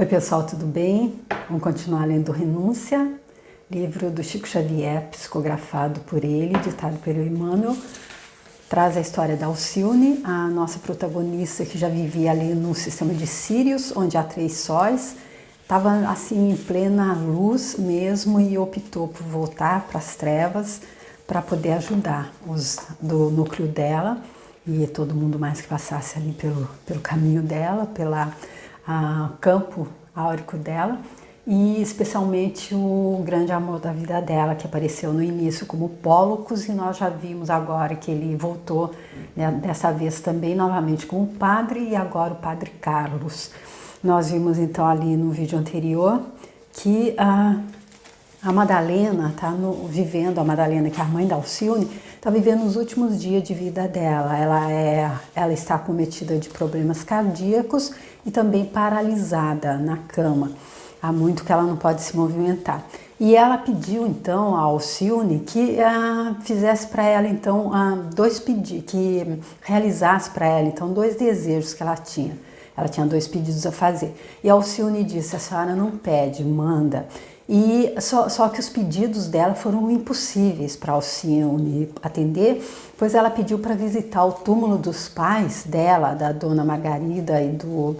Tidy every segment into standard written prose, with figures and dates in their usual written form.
Oi pessoal, tudo bem? Vamos continuar lendo Renúncia, livro do Chico Xavier, psicografado por ele, ditado pelo Emmanuel. Traz a história da Alcione, a nossa protagonista que já vivia ali no sistema de Sírios, onde há 3 sóis. Estava assim em plena luz mesmo e optou por voltar para as trevas para poder ajudar os do núcleo dela e todo mundo mais que passasse ali pelo caminho dela, pela campo áurico dela, e especialmente o grande amor da vida dela, que apareceu no início como Pólocos, e nós já vimos agora que ele voltou, né, dessa vez também novamente com o padre, e agora o padre Carlos. Nós vimos então ali no vídeo anterior que a Madalena está vivendo, a Madalena, que é a mãe da Alcione, está vivendo os últimos dias de vida dela. Ela está acometida de problemas cardíacos e também paralisada na cama. Há muito que ela não pode se movimentar. E ela pediu então a Alcione que fizesse para ela então 2 pedidos, que realizasse para ela então 2 desejos que ela tinha. Ela tinha 2 pedidos a fazer. E a Alcione disse: a senhora não pede, manda. E só que os pedidos dela foram impossíveis para Alcione atender, pois ela pediu para visitar o túmulo dos pais dela, da dona Margarida e do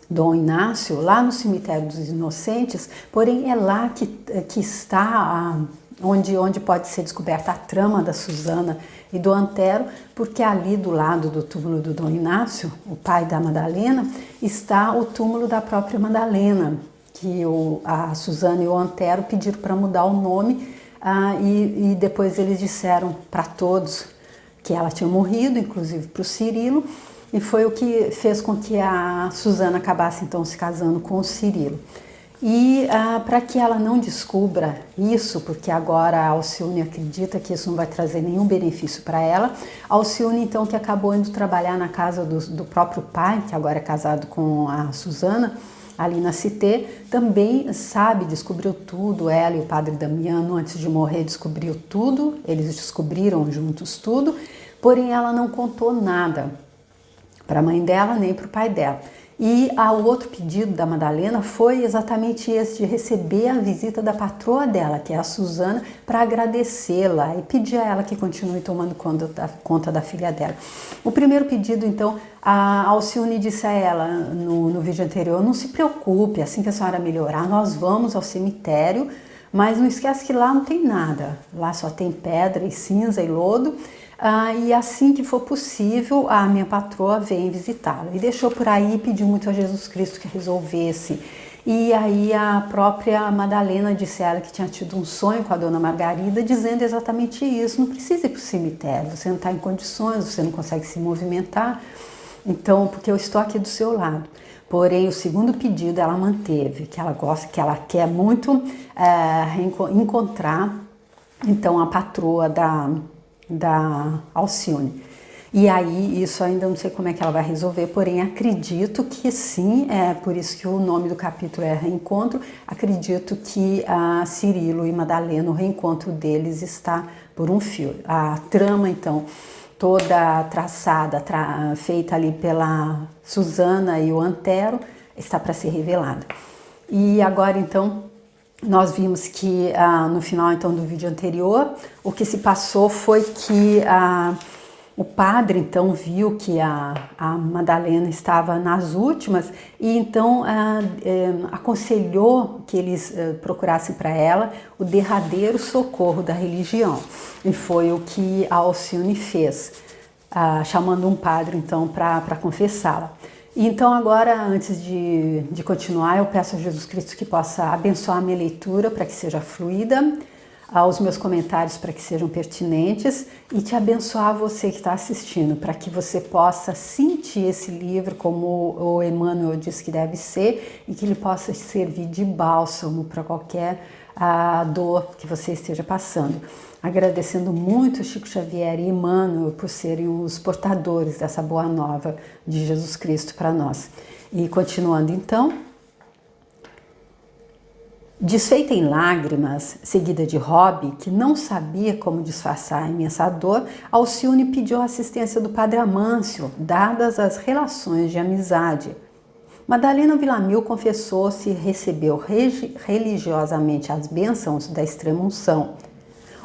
Dom Inácio, lá no cemitério dos Inocentes, porém é lá que está onde pode ser descoberta a trama da Susana e do Antero, porque ali do lado do túmulo do Dom Inácio, o pai da Madalena, está o túmulo da própria Madalena, que a Susana e o Antero pediram para mudar o nome, e depois eles disseram para todos que ela tinha morrido, inclusive para o Cirilo, e foi o que fez com que a Susana acabasse então se casando com o Cirilo. E para que ela não descubra isso, porque agora a Alcione acredita que isso não vai trazer nenhum benefício para ela, a Alcione então, que acabou indo trabalhar na casa do próprio pai, que agora é casado com a Susana, ali na Cité, também descobriu tudo. Ela e o padre Damiano, antes de morrer, descobriu tudo, eles descobriram juntos tudo, porém ela não contou nada para a mãe dela nem para o pai dela. E o outro pedido da Madalena foi exatamente esse, de receber a visita da patroa dela, que é a Susana, para agradecê-la e pedir a ela que continue tomando conta da filha dela. O primeiro pedido, então, a Alcione disse a ela no vídeo anterior: não se preocupe, assim que a senhora melhorar, nós vamos ao cemitério, mas não esquece que lá não tem nada, lá só tem pedra e cinza e lodo. E assim que for possível, a minha patroa vem visitá-la. E deixou por aí e pediu muito a Jesus Cristo que resolvesse. E aí a própria Madalena disse a ela que tinha tido um sonho com a dona Margarida, dizendo exatamente isso: não precisa ir para o cemitério, você não está em condições, você não consegue se movimentar, então, porque eu estou aqui do seu lado. Porém, o segundo pedido ela manteve, que ela gosta, que ela quer muito encontrar então a patroa da Alcione. E aí, isso ainda não sei como é que ela vai resolver, porém acredito que sim, é por isso que o nome do capítulo é Reencontro. Acredito que Cirilo e Madalena, o reencontro deles está por um fio. A trama, então, toda traçada, feita ali pela Susana e o Antero, está para ser revelada. E agora, então, nós vimos que no final então do vídeo anterior, o que se passou foi que o padre então viu que a Madalena estava nas últimas e então aconselhou que eles procurassem para ela o derradeiro socorro da religião. E foi o que a Alcione fez, chamando um padre então para confessá-la. Então agora, antes de continuar, eu peço a Jesus Cristo que possa abençoar a minha leitura para que seja fluida, os meus comentários para que sejam pertinentes, e te abençoar você que está assistindo, para que você possa sentir esse livro como o Emmanuel diz que deve ser, e que ele possa servir de bálsamo para qualquer dor que você esteja passando. Agradecendo muito Chico Xavier e Emmanuel por serem os portadores dessa boa nova de Jesus Cristo para nós. E continuando então, desfeita em lágrimas, seguida de Rob, que não sabia como disfarçar a imensa dor, Alcione pediu a assistência do padre Amâncio, dadas as relações de amizade. Madalena Villamil confessou-se e recebeu religiosamente as bênçãos da extrema-unção.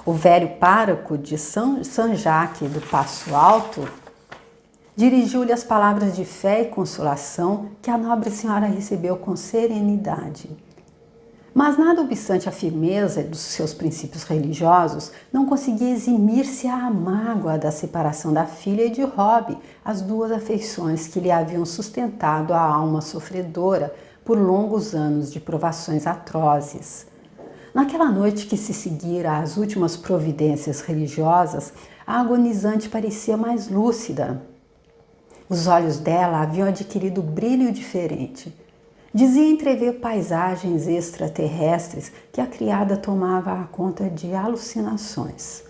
O velho pároco de São Jaque do Passo Alto dirigiu-lhe as palavras de fé e consolação que a nobre senhora recebeu com serenidade. Mas nada obstante a firmeza dos seus princípios religiosos, não conseguia eximir-se à mágoa da separação da filha e de Rob, as duas afeições que lhe haviam sustentado a alma sofredora por longos anos de provações atrozes. Naquela noite que se seguira às últimas providências religiosas, a agonizante parecia mais lúcida. Os olhos dela haviam adquirido brilho diferente. Dizia entrever paisagens extraterrestres que a criada tomava a conta de alucinações.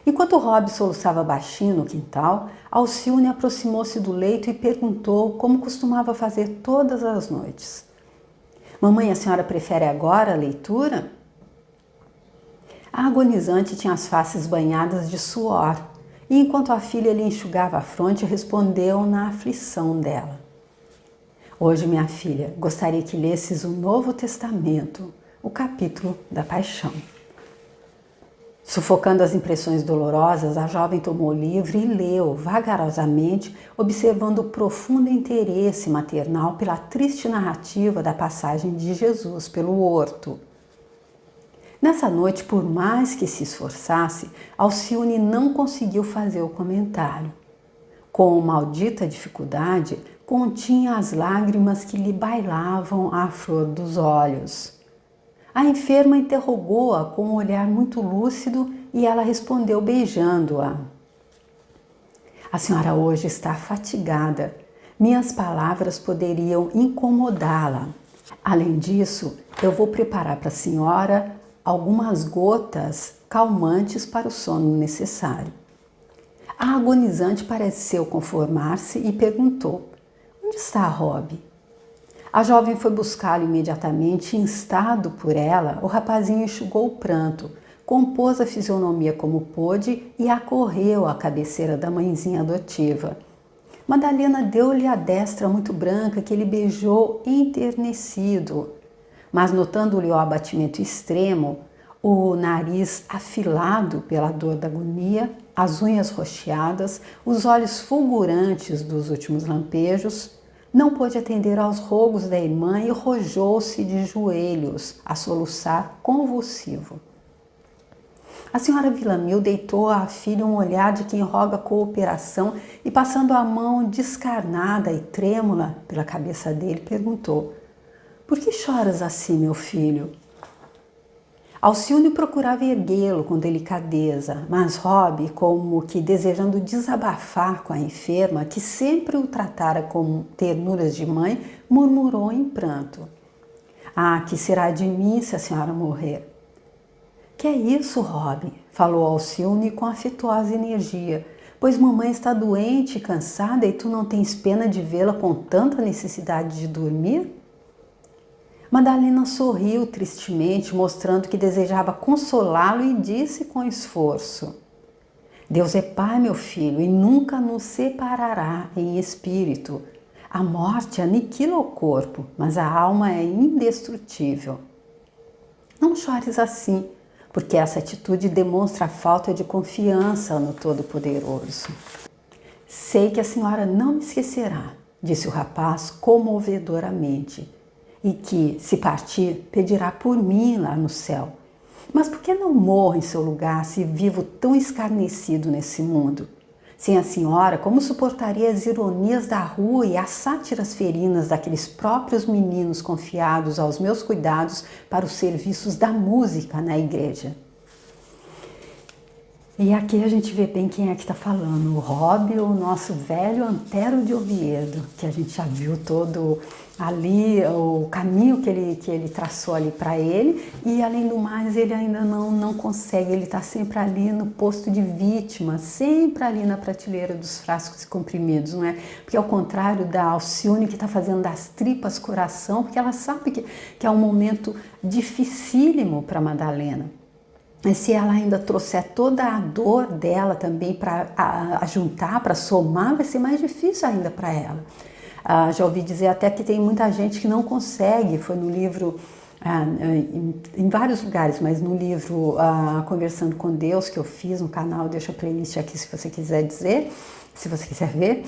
Enquanto Rob soluçava baixinho no quintal, Alcione aproximou-se do leito e perguntou como costumava fazer todas as noites. Mamãe, a senhora prefere agora a leitura? A agonizante tinha as faces banhadas de suor e, enquanto a filha lhe enxugava a fronte, respondeu na aflição dela. Hoje, minha filha, gostaria que lesses o Novo Testamento, o capítulo da Paixão. Sufocando as impressões dolorosas, a jovem tomou o livro e leu vagarosamente, observando o profundo interesse maternal pela triste narrativa da passagem de Jesus pelo horto. Nessa noite, por mais que se esforçasse, Alcione não conseguiu fazer o comentário. Com maldita dificuldade, continha as lágrimas que lhe bailavam à flor dos olhos. A enferma interrogou-a com um olhar muito lúcido e ela respondeu beijando-a. A senhora hoje está fatigada. Minhas palavras poderiam incomodá-la. Além disso, eu vou preparar para a senhora algumas gotas calmantes para o sono necessário. A agonizante pareceu conformar-se e perguntou: onde está Rob? A jovem foi buscá-lo imediatamente e, instado por ela, o rapazinho enxugou o pranto, compôs a fisionomia como pôde e acorreu à cabeceira da mãezinha adotiva. Madalena deu-lhe a destra muito branca que ele beijou enternecido, mas notando-lhe o abatimento extremo, o nariz afilado pela dor da agonia, as unhas roxeadas, os olhos fulgurantes dos últimos lampejos, não pôde atender aos rogos da irmã e rojou-se de joelhos, a soluçar convulsivo. A senhora Villamil deitou à filha um olhar de quem roga cooperação e, passando a mão descarnada e trêmula pela cabeça dele, perguntou: por que choras assim, meu filho? Alcione procurava erguê-lo com delicadeza, mas Rob, como que desejando desabafar com a enferma, que sempre o tratara com ternuras de mãe, murmurou em pranto: ah, que será de mim se a senhora morrer? Que é isso, Rob? Falou Alcione com afetuosa energia. Pois mamãe está doente e cansada e tu não tens pena de vê-la com tanta necessidade de dormir? Madalena sorriu tristemente, mostrando que desejava consolá-lo e disse com esforço: Deus é Pai, meu filho, e nunca nos separará em espírito. A morte aniquila o corpo, mas a alma é indestrutível. Não chores assim, porque essa atitude demonstra a falta de confiança no Todo-Poderoso. Sei que a senhora não me esquecerá, disse o rapaz comovedoramente, e que, se partir, pedirá por mim lá no céu. Mas por que não morro em seu lugar se vivo tão escarnecido nesse mundo? Sem a senhora, como suportaria as ironias da rua e as sátiras ferinas daqueles próprios meninos confiados aos meus cuidados para os serviços da música na igreja? E aqui a gente vê bem quem é que está falando, o Rob, o nosso velho Antero de Oviedo, que a gente já viu todo ali, o caminho que ele traçou ali para ele, e além do mais ele ainda não consegue, ele está sempre ali no posto de vítima, sempre ali na prateleira dos frascos e comprimidos, não é? Porque ao contrário da Alcione, que está fazendo das tripas coração, porque ela sabe que é um momento dificílimo para Madalena. Mas se ela ainda trouxer toda a dor dela também para juntar, para somar, vai ser mais difícil ainda para ela. Já ouvi dizer até que tem muita gente que não consegue, foi no livro, em vários lugares, mas no livro Conversando com Deus, que eu fiz no canal, deixa a playlist aqui se você quiser dizer, se você quiser ver,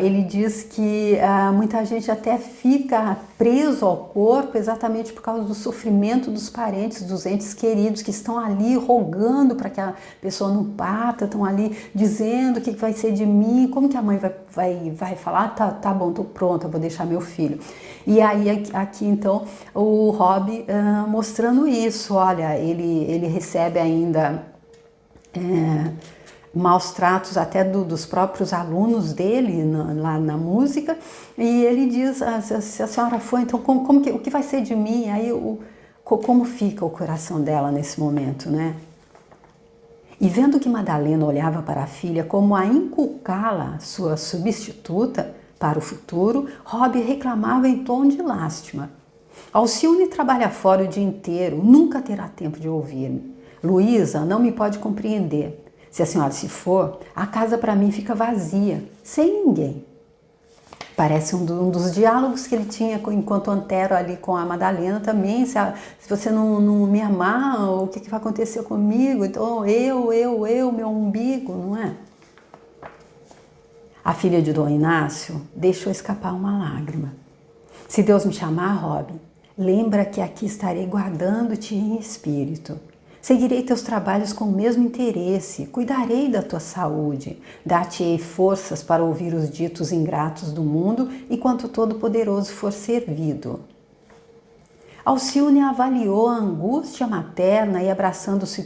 ele diz que muita gente até fica preso ao corpo exatamente por causa do sofrimento dos parentes, dos entes queridos que estão ali rogando para que a pessoa não parta, estão ali dizendo o que vai ser de mim, como que a mãe vai falar, tá bom, tô pronta, vou deixar meu filho. E aí aqui então o Rob mostrando isso, olha, ele recebe ainda maus tratos até dos próprios alunos dele lá na música, e ele diz, se a senhora for, então o que vai ser de mim? Aí como fica o coração dela nesse momento, né? E vendo que Madalena olhava para a filha como a inculcá-la, sua substituta para o futuro, Rob reclamava em tom de lástima. Alcione trabalha fora o dia inteiro, nunca terá tempo de ouvir-me. Luísa não me pode compreender. Se a senhora se for, a casa para mim fica vazia, sem ninguém. Parece um dos diálogos que ele tinha enquanto Antero ali com a Madalena também. Se você não me amar, o que vai acontecer comigo? Então, meu umbigo, não é? A filha de Dom Inácio deixou escapar uma lágrima. Se Deus me chamar, Rob, lembra que aqui estarei guardando-te em espírito. Seguirei teus trabalhos com o mesmo interesse, cuidarei da tua saúde, dar-te-ei forças para ouvir os ditos ingratos do mundo enquanto Todo-Poderoso for servido. Alcione avaliou a angústia materna e, abraçando-se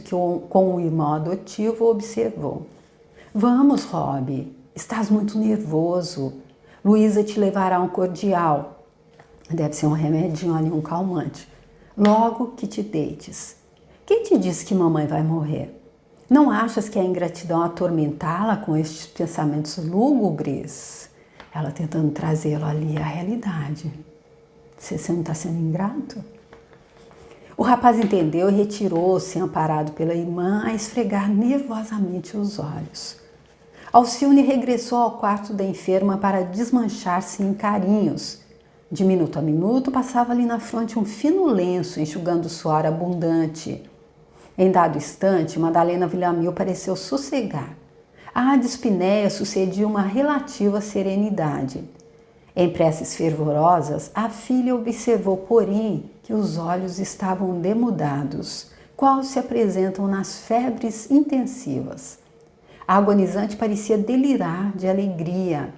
com o irmão adotivo, observou. Vamos, Rob, estás muito nervoso. Luísa te levará um cordial. Deve ser um remedinho ali, um calmante. Logo que te deites. Quem te disse que mamãe vai morrer? Não achas que é ingratidão atormentá-la com estes pensamentos lúgubres? Ela tentando trazê-lo ali à realidade. Você não está sendo ingrato? O rapaz entendeu e retirou-se, amparado pela irmã, a esfregar nervosamente os olhos. Alcione regressou ao quarto da enferma para desmanchar-se em carinhos. De minuto a minuto, passava ali na fronte um fino lenço, enxugando o suor abundante. Em dado instante, Madalena Villamil pareceu sossegar. À dispneia sucedia uma relativa serenidade. Em preces fervorosas, a filha observou, porém, que os olhos estavam demudados, qual se apresentam nas febres intensivas. A agonizante parecia delirar de alegria.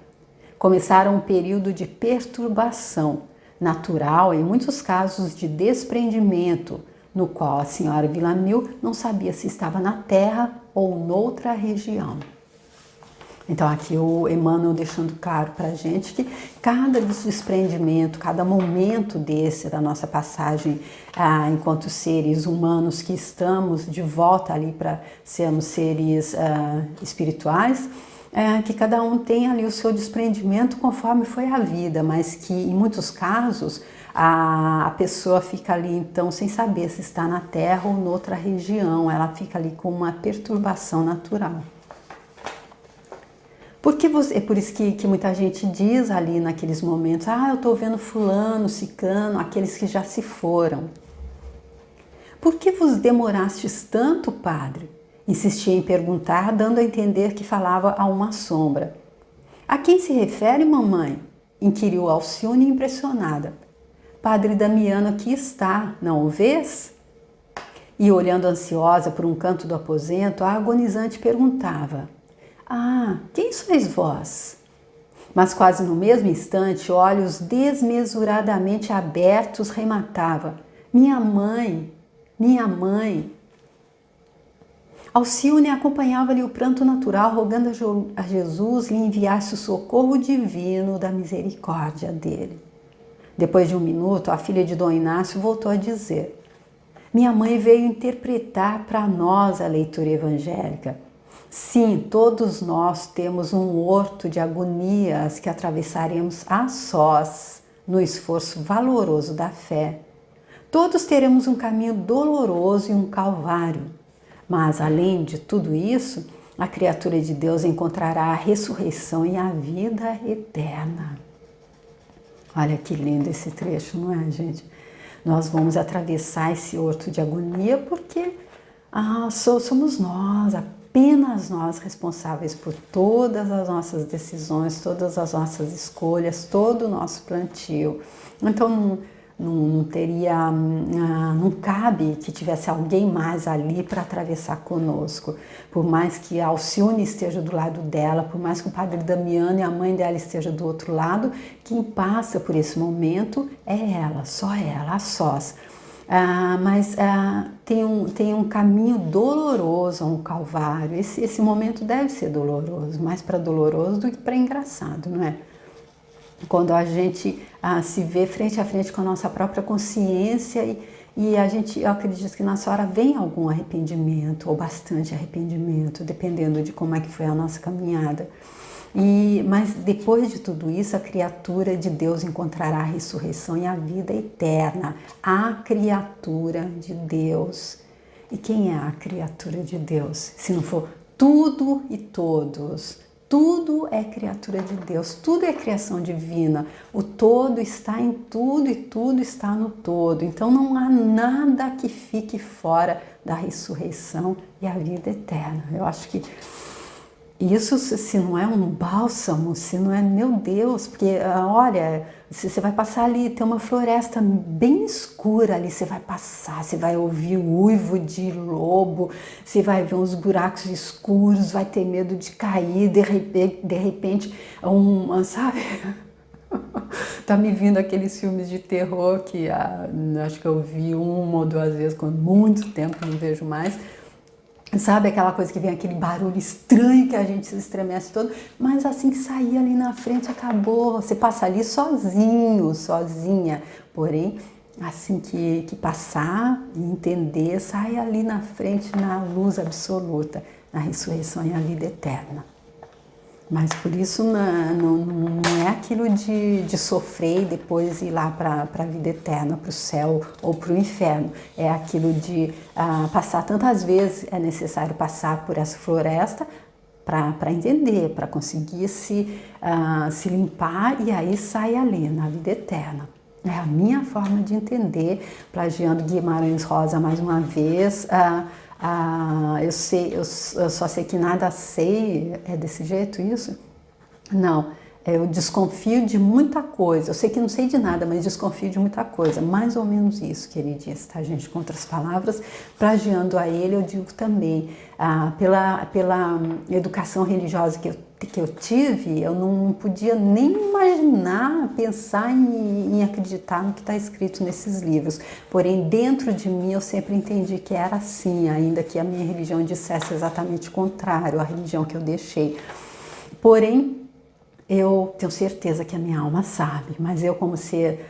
Começara um período de perturbação, natural em muitos casos de desprendimento, no qual a senhora Villamil não sabia se estava na terra ou noutra região. Então aqui o Emmanuel deixando claro para a gente que cada desprendimento, cada momento desse da nossa passagem enquanto seres humanos que estamos de volta ali para sermos seres espirituais, que cada um tem ali o seu desprendimento conforme foi a vida, mas que em muitos casos a pessoa fica ali então sem saber se está na terra ou noutra região, ela fica ali com uma perturbação natural. É por isso que muita gente diz ali naqueles momentos, eu estou vendo fulano, ciclano, aqueles que já se foram. Por que vos demorastes tanto, padre? Insistia em perguntar, dando a entender que falava a uma sombra. A quem se refere, mamãe? Inquiriu Alcione impressionada. Padre Damiano aqui está, não o vês? E olhando ansiosa por um canto do aposento, a agonizante perguntava, quem sois vós? Mas quase no mesmo instante, olhos desmesuradamente abertos, rematava, minha mãe, minha mãe. Alcione acompanhava-lhe o pranto natural, rogando a Jesus lhe enviasse o socorro divino da misericórdia dele. Depois de um minuto, a filha de Dom Inácio voltou a dizer, minha mãe veio interpretar para nós a leitura evangélica. Sim, todos nós temos um horto de agonias que atravessaremos a sós no esforço valoroso da fé. Todos teremos um caminho doloroso e um calvário. Mas, além de tudo isso, a criatura de Deus encontrará a ressurreição e a vida eterna. Olha que lindo esse trecho, não é, gente? Nós vamos atravessar esse horto de agonia porque somos nós, apenas nós responsáveis por todas as nossas decisões, todas as nossas escolhas, todo o nosso plantio. Então não cabe que tivesse alguém mais ali para atravessar conosco. Por mais que a Alcione esteja do lado dela, por mais que o padre Damiano e a mãe dela estejam do outro lado, quem passa por esse momento é ela, só ela, a sós. Mas tem um caminho doloroso, um calvário. Esse momento deve ser doloroso, mais para doloroso do que para engraçado, não é? Quando a gente se vê frente a frente com a nossa própria consciência eu acredito que nessa hora vem algum arrependimento, ou bastante arrependimento, dependendo de como é que foi a nossa caminhada. Mas depois de tudo isso, a criatura de Deus encontrará a ressurreição e a vida eterna. A criatura de Deus. E quem é a criatura de Deus? Se não for tudo e todos. Tudo é criatura de Deus, tudo é criação divina. O todo está em tudo e tudo está no todo. Então não há nada que fique fora da ressurreição e a vida eterna. Eu acho que isso, se não é um bálsamo, se não é, meu Deus, porque olha, você vai passar ali, tem uma floresta bem escura ali, você vai passar, você vai ouvir o uivo de lobo, você vai ver uns buracos escuros, vai ter medo de cair, de repente sabe? Tá me vindo aqueles filmes de terror que acho que eu vi uma ou duas vezes, com muito tempo, não vejo mais. Sabe aquela coisa que vem aquele barulho estranho que a gente se estremece todo, mas assim que sair ali na frente acabou, você passa ali sozinho, sozinha, porém assim que passar e entender, sai ali na frente na luz absoluta, na ressurreição e a vida eterna. Mas por isso não é aquilo de sofrer e depois ir lá para a vida eterna, para o céu ou para o inferno. É aquilo de passar tantas vezes, é necessário passar por essa floresta para entender, para conseguir se limpar e aí sai ali na vida eterna. É a minha forma de entender, plagiando Guimarães Rosa mais uma vez. Eu só sei que nada sei, é desse jeito isso? Não, eu desconfio de muita coisa, eu sei que não sei de nada, mas desconfio de muita coisa, mais ou menos isso que ele disse, tá gente? Com outras palavras, plagiando a ele, eu digo também, pela educação religiosa que eu tive, eu não podia nem imaginar, pensar em acreditar no que está escrito nesses livros. Porém, dentro de mim, eu sempre entendi que era assim, ainda que a minha religião dissesse exatamente o contrário, a religião que eu deixei. Porém, eu tenho certeza que a minha alma sabe, mas eu, como ser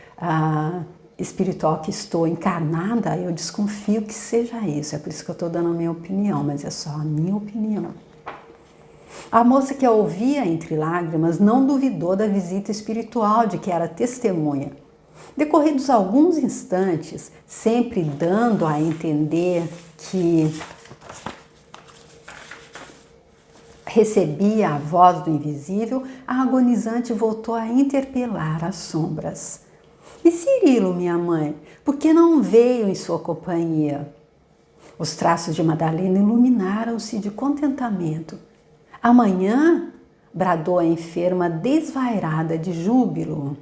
espiritual que estou encarnada, eu desconfio que seja isso. É por isso que eu estou dando a minha opinião, mas é só a minha opinião. A moça que a ouvia entre lágrimas não duvidou da visita espiritual de que era testemunha. Decorridos alguns instantes, sempre dando a entender que recebia a voz do invisível, a agonizante voltou a interpelar as sombras. E Cirilo, minha mãe, por que não veio em sua companhia? Os traços de Madalena iluminaram-se de contentamento. Amanhã, bradou a enferma desvairada de júbilo.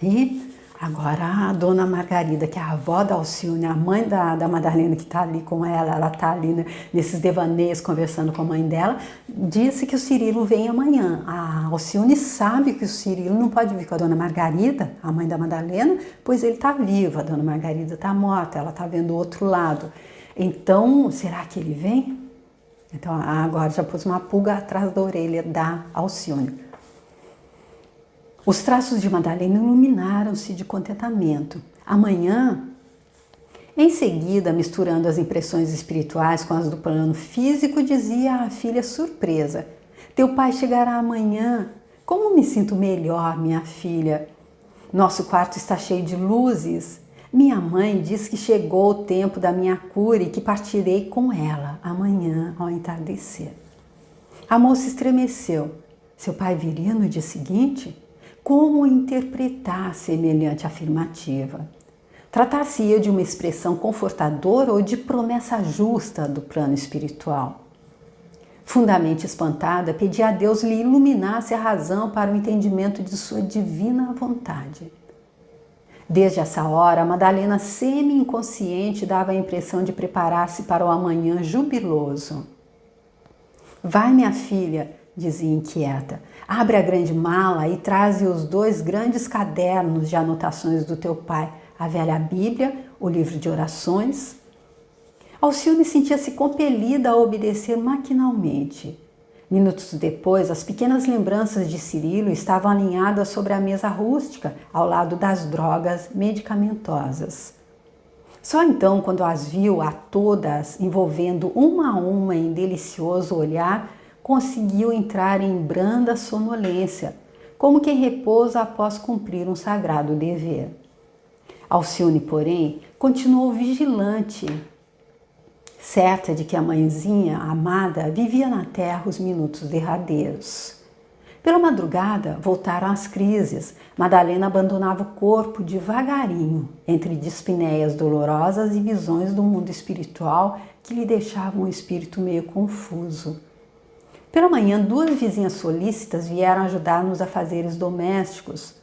E agora a dona Margarida, que é a avó da Alcione, a mãe da Madalena que está ali com ela está ali nesses devaneios conversando com a mãe dela, disse que o Cirilo vem amanhã. A Alcione sabe que o Cirilo não pode vir com a dona Margarida, a mãe da Madalena, pois ele está vivo, a dona Margarida está morta, ela está vendo o outro lado. Então, será que ele vem? Então agora já pus uma pulga atrás da orelha da Alcione. Os traços de Madalena iluminaram-se de contentamento. Amanhã, em seguida, misturando as impressões espirituais com as do plano físico, dizia à filha surpresa: teu pai chegará amanhã. Como me sinto melhor, minha filha. Nosso quarto está cheio de luzes. Minha mãe diz que chegou o tempo da minha cura e que partirei com ela amanhã ao entardecer. A moça estremeceu. Seu pai viria no dia seguinte? Como interpretar semelhante afirmativa? Tratar-se-ia de uma expressão confortadora ou de promessa justa do plano espiritual? Fundamente espantada, pedi a Deus lhe iluminasse a razão para o entendimento de sua divina vontade. Desde essa hora, Madalena, semi-inconsciente, dava a impressão de preparar-se para o amanhã jubiloso. Vai, minha filha, dizia inquieta, abre a grande mala e traze os 2 grandes cadernos de anotações do teu pai, a velha Bíblia, o livro de orações. Alcione sentia-se compelida a obedecer maquinalmente. Minutos depois, as pequenas lembranças de Cirilo estavam alinhadas sobre a mesa rústica, ao lado das drogas medicamentosas. Só então, quando as viu a todas, envolvendo uma a uma em delicioso olhar, conseguiu entrar em branda sonolência, como quem repousa após cumprir um sagrado dever. Alcione, porém, continuou vigilante, certa de que a mãezinha amada vivia na terra os minutos derradeiros. Pela madrugada, voltaram as crises. Madalena abandonava o corpo devagarinho, entre dispneias dolorosas e visões do mundo espiritual que lhe deixavam o espírito meio confuso. Pela manhã, 2 vizinhas solícitas vieram ajudar-nos a afazeres domésticos.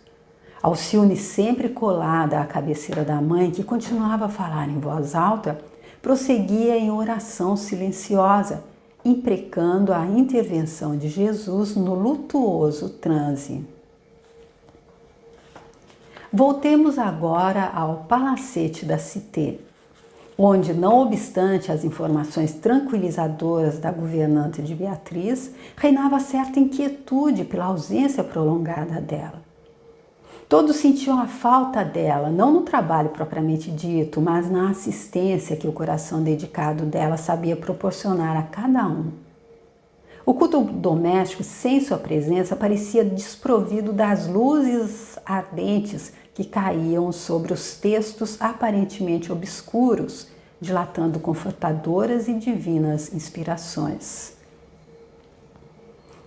Alcione, sempre colada à cabeceira da mãe, que continuava a falar em voz alta, prosseguia em oração silenciosa, imprecando a intervenção de Jesus no lutuoso transe. Voltemos agora ao palacete da Cité, onde, não obstante as informações tranquilizadoras da governante de Beatriz, reinava certa inquietude pela ausência prolongada dela. Todos sentiam a falta dela, não no trabalho propriamente dito, mas na assistência que o coração dedicado dela sabia proporcionar a cada um. O culto doméstico, sem sua presença, parecia desprovido das luzes ardentes que caíam sobre os textos aparentemente obscuros, dilatando confortadoras e divinas inspirações.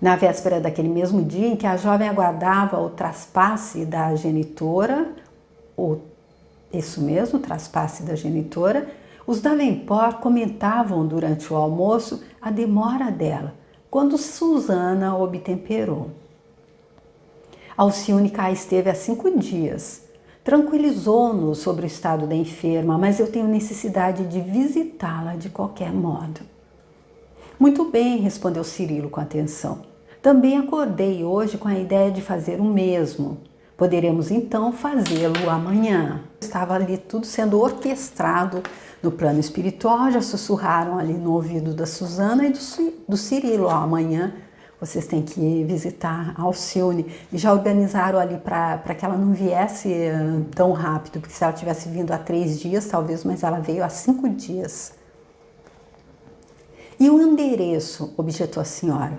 Na véspera daquele mesmo dia em que a jovem aguardava o traspasse da genitora, os Davenport comentavam durante o almoço a demora dela, quando Susana obtemperou. Alcione cá esteve há 5 dias. Tranquilizou-nos sobre o estado da enferma, mas eu tenho necessidade de visitá-la de qualquer modo. Muito bem, respondeu Cirilo com atenção. Também acordei hoje com a ideia de fazer o mesmo. Poderemos então fazê-lo amanhã. Estava ali tudo sendo orquestrado no plano espiritual, já sussurraram ali no ouvido da Susana e do Cirilo. Amanhã vocês têm que visitar a Alcione. E já organizaram ali para que ela não viesse tão rápido, porque se ela tivesse vindo há 3 dias, talvez, mas ela veio há 5 dias. E o endereço, objetou a senhora.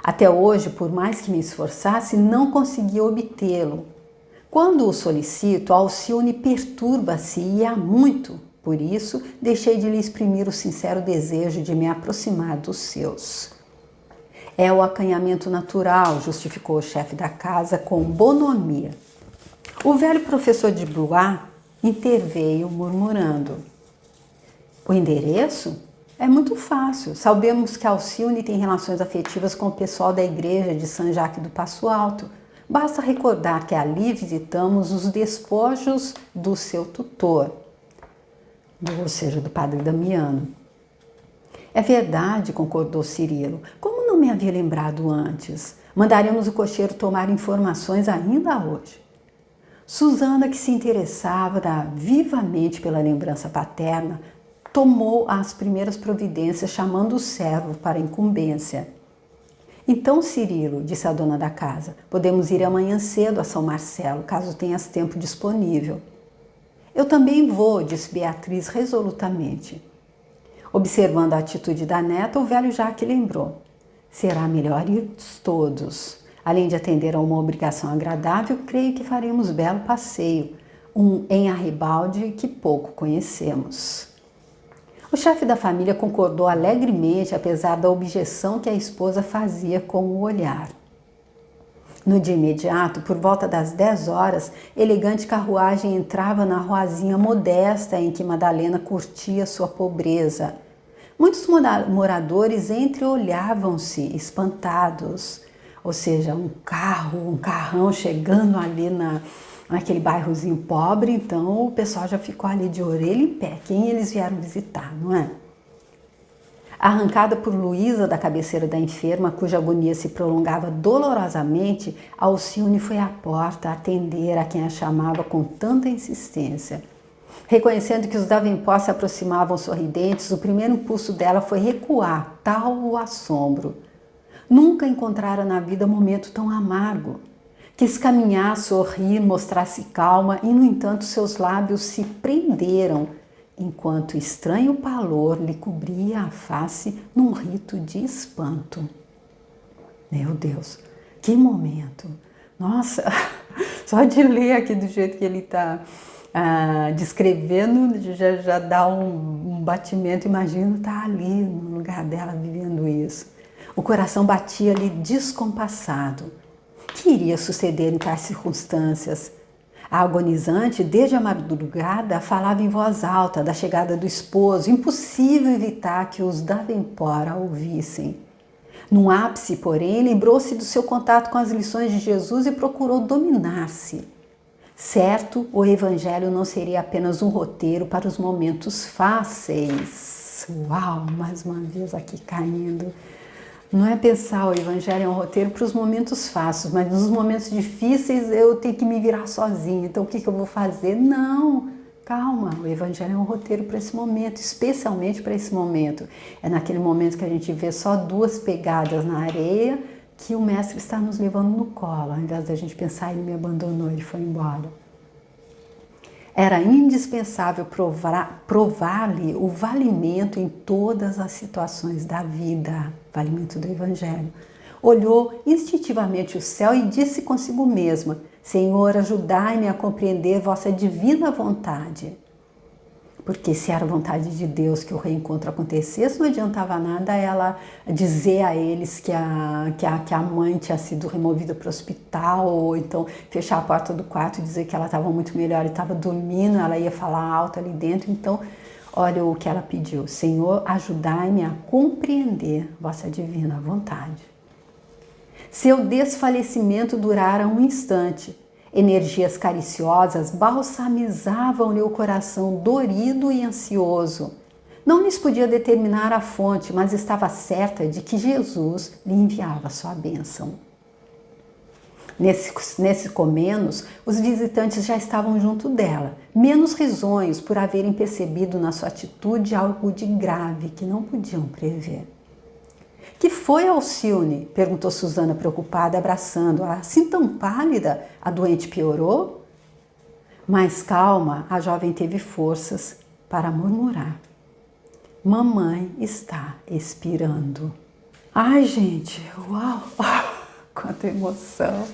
Até hoje, por mais que me esforçasse, não consegui obtê-lo. Quando o solicito, a Alcione perturba-se e há muito. Por isso, deixei de lhe exprimir o sincero desejo de me aproximar dos seus. É o acanhamento natural, justificou o chefe da casa com bonomia. O velho professor de Blois interveio murmurando. O endereço? É muito fácil. Sabemos que Alcione tem relações afetivas com o pessoal da igreja de São Jacques do Passo Alto. Basta recordar que ali visitamos os despojos do seu tutor, ou seja, do padre Damiano. É verdade, concordou Cirilo. Como não me havia lembrado antes? Mandaremos o cocheiro tomar informações ainda hoje. Susana, que se interessava vivamente pela lembrança paterna, tomou as primeiras providências, chamando o servo para a incumbência. Então, Cirilo, disse a dona da casa, podemos ir amanhã cedo a São Marcelo, caso tenhas tempo disponível. Eu também vou, disse Beatriz resolutamente. Observando a atitude da neta, o velho Jacques lembrou. Será melhor ir todos. Além de atender a uma obrigação agradável, creio que faremos belo passeio, em Arribalde que pouco conhecemos. O chefe da família concordou alegremente, apesar da objeção que a esposa fazia com o olhar. No dia imediato, por volta das 10 horas, elegante carruagem entrava na ruazinha modesta em que Madalena curtia sua pobreza. Muitos moradores entreolhavam-se, espantados. Ou seja, um carrão chegando ali naquele bairrozinho pobre, então o pessoal já ficou ali de orelha em pé. Quem eles vieram visitar, não é? Arrancada por Luísa da cabeceira da enferma, cuja agonia se prolongava dolorosamente, Alcione foi à porta atender a quem a chamava com tanta insistência. Reconhecendo que os Davenport se aproximavam sorridentes, o primeiro impulso dela foi recuar, tal o assombro. Nunca encontrara na vida momento tão amargo. Quis caminhar, sorrir, mostrar-se calma e, no entanto, seus lábios se prenderam, enquanto estranho pavor lhe cobria a face num rito de espanto. Meu Deus, que momento! Nossa, só de ler aqui do jeito que ele está descrevendo já dá um batimento. Imagina estar ali no lugar dela vivendo isso. O coração batia ali descompassado. Que iria suceder em tais circunstâncias? A agonizante, desde a madrugada, falava em voz alta da chegada do esposo, impossível evitar que os Davenport a ouvissem. Num ápice, porém, lembrou-se do seu contato com as lições de Jesus e procurou dominar-se. Certo, o Evangelho não seria apenas um roteiro para os momentos fáceis. Uau, mais uma vez aqui caindo. Não é pensar o Evangelho é um roteiro para os momentos fáceis, mas nos momentos difíceis eu tenho que me virar sozinha. Então o que eu vou fazer? Não, calma, o Evangelho é um roteiro para esse momento, especialmente para esse momento. É naquele momento que a gente vê só duas pegadas na areia que o Mestre está nos levando no colo, ao invés da gente pensar, ele me abandonou, ele foi embora. Era indispensável provar-lhe o valimento em todas as situações da vida, valimento do Evangelho. Olhou instintivamente o céu e disse consigo mesma: Senhor, ajudai-me a compreender vossa divina vontade. Porque se era vontade de Deus que o reencontro acontecesse, não adiantava nada ela dizer a eles que a mãe tinha sido removida para o hospital, ou então fechar a porta do quarto e dizer que ela estava muito melhor e estava dormindo, ela ia falar alto ali dentro. Então, olha o que ela pediu: Senhor, ajudai-me a compreender vossa divina vontade. Seu desfalecimento durara um instante. Energias cariciosas balsamizavam-lhe o coração dorido e ansioso. Não lhes podia determinar a fonte, mas estava certa de que Jesus lhe enviava sua bênção. Nesse comenos, os visitantes já estavam junto dela, menos risonhos por haverem percebido na sua atitude algo de grave que não podiam prever. Que foi, Alcione? Perguntou Susana preocupada, abraçando-a. Assim tão pálida, a doente piorou? Mais calma, a jovem teve forças para murmurar: Mamãe está expirando. Ai, gente, uau! Quanta emoção!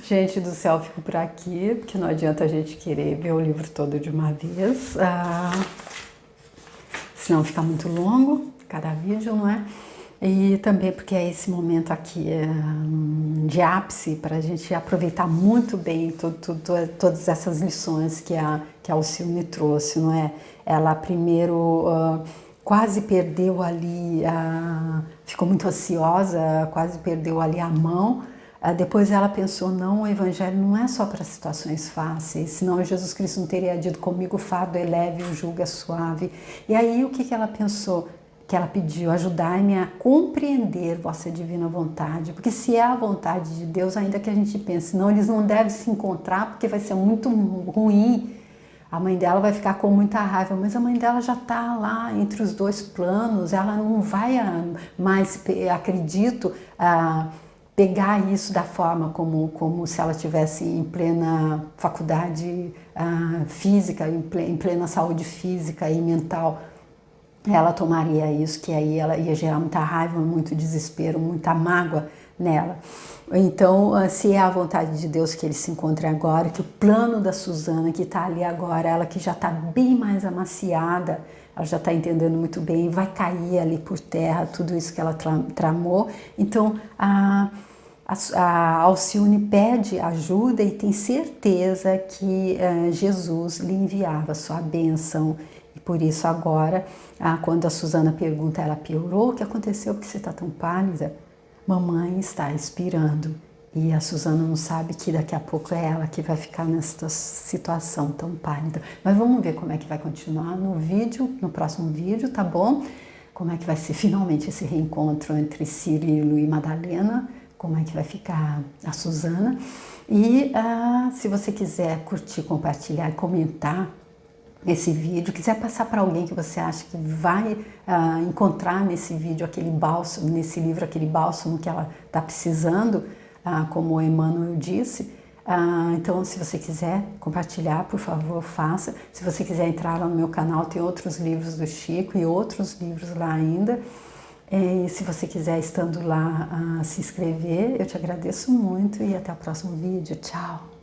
Gente do céu, fico por aqui, porque não adianta a gente querer ver o livro todo de uma vez. Senão fica muito longo cada vídeo, não é? E também porque é esse momento aqui de ápice para a gente aproveitar muito bem todas essas lições que a Alcione trouxe, não é? Ela primeiro quase perdeu ali, ficou muito ansiosa, quase perdeu ali a mão. Depois ela pensou, não, o Evangelho não é só para situações fáceis, senão Jesus Cristo não teria dito comigo, o fardo é leve, o jugo é suave. E aí o que ela pensou? Que ela pediu: ajudai-me a compreender vossa divina vontade, porque se é a vontade de Deus, ainda que a gente pense, não, eles não devem se encontrar porque vai ser muito ruim, a mãe dela vai ficar com muita raiva, mas a mãe dela já está lá entre os dois planos, ela não vai mais, acredito, pegar isso da forma como se ela estivesse em plena faculdade física, em plena saúde física e mental. Ela tomaria isso, que aí ela ia gerar muita raiva, muito desespero, muita mágoa nela. Então, se é a vontade de Deus que ele se encontre agora, que o plano da Susana, que está ali agora, ela que já está bem mais amaciada, ela já está entendendo muito bem, vai cair ali por terra tudo isso que ela tramou. Então, A Alcione pede ajuda e tem certeza que Jesus lhe enviava sua bênção. E por isso agora, quando a Suzana pergunta, ela piorou? O que aconteceu? Por que você está tão pálida? Mamãe está expirando. E a Suzana não sabe que daqui a pouco é ela que vai ficar nessa situação tão pálida. Mas vamos ver como é que vai continuar no próximo vídeo, tá bom? Como é que vai ser finalmente esse reencontro entre Cirilo e Madalena, como é que vai ficar a Suzana. E se você quiser curtir, compartilhar e comentar esse vídeo, quiser passar para alguém que você acha que vai encontrar nesse vídeo aquele bálsamo, nesse livro aquele bálsamo que ela está precisando, como o Emmanuel disse, então se você quiser compartilhar, por favor, faça. Se você quiser entrar lá no meu canal, tem outros livros do Chico e outros livros lá ainda. E se você quiser, estando lá, se inscrever, eu te agradeço muito e até o próximo vídeo. Tchau!